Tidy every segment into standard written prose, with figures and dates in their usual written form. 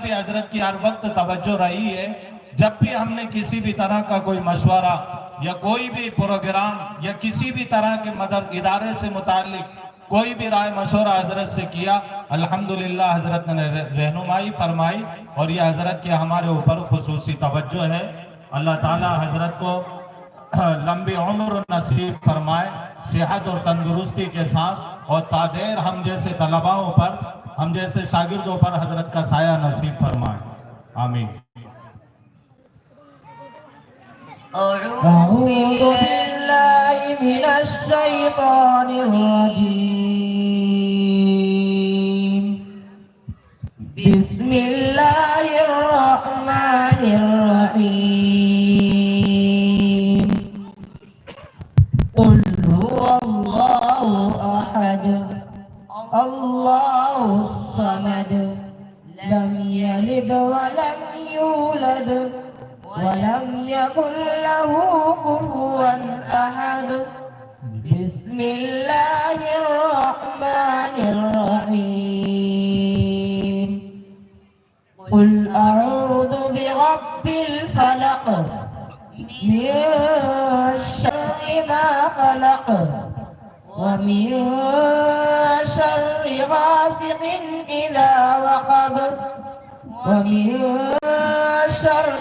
भी हजरत की हर वक्त तवज्जो रही है। जब भी हमने किसी भी तरह का कोई मशवरा या कोई भी प्रोग्राम या किसी भी तरह के मदर इदारे से मुतालिक कोई भी राय मशवरा हजरत से किया, अल्हम्दुलिल्लाह हजरत ने रहनुमाई फरमाई और ये हजरत के हमारे ऊपर खुसूसी तवज्जो है। अल्लाह ताला हजरत को लंबी उम्र नसीब फरमाए, सेहत और तंदुरुस्ती के साथ, और तादेर हम जैसे तलबाओं पर, हम जैसे शागिर्दों पर हजरत का साया नसीब फरमाए। आमीन। أعوذ بالله من الشيطان الرجيم. بسم الله الرحمن الرحيم. قل هو الله أحد الله الصمد لم يلد ولم يولد ولم يكن له كفوا أحد. بسم الله الرحمن الرحيم. قل أعوذ برب الفلق من شر ما خلق ومن شر غاسق إذا وقب ومن شر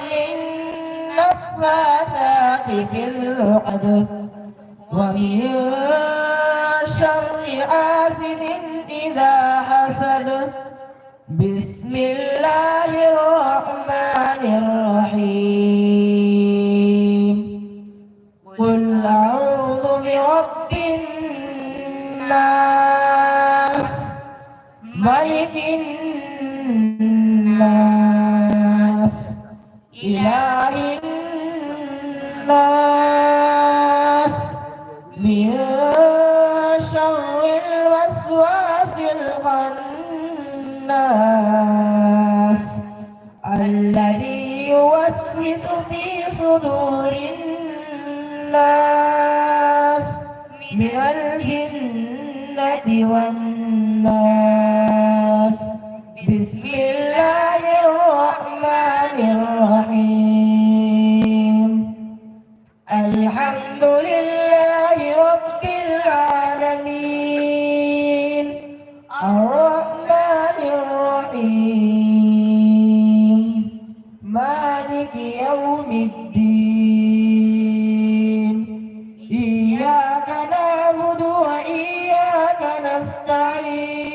النفاثات في العقد ومن شر حاسد إذا حسد. بسم الله الرحمن الرحيم. قل أعوذ برب الناس ملك الناس إله الناس من شر الوسواس الخناس الذي يوسوس في صدور الناس من الجنة والناس. بسم الله الرحمن الرحيم. الحمد لله رب العالمين الرحمن الرحيم مالك يوم الدين. إياك نعبد وإياك نستعين.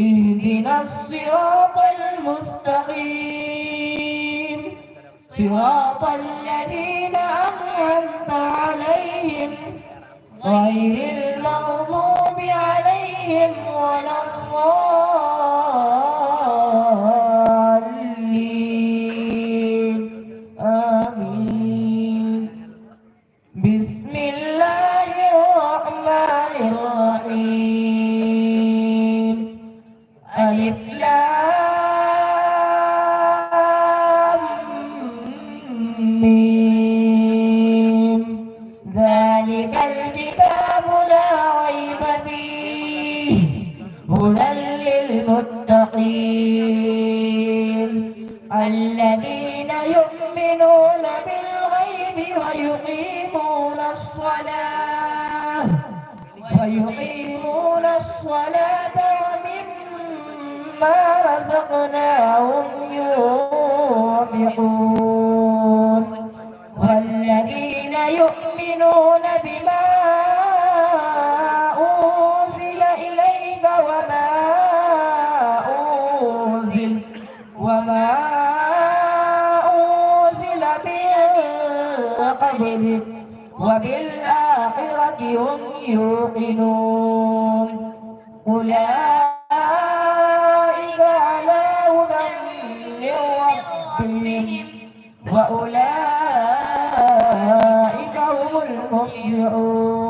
اهدنا الصراط المستقيم صراط الذين أنعمت عليهم غير المغضوب عليهم ولا الضالين. آمين. بسم الله الرحمن الرحيم. ألف لام ميم. ذلك الكتاب لا ريب فيه هدى للمتقين الذين يؤمنون بالغيب ويقيمون الصلاة ومما رزقناهم ينفقون. والذين يؤمنون بما أنزل إليك وما أنزل من قبلك وبالآخرة هم يوقنون. أولئك على هدى من ربهم وأولئك هم المفلحون.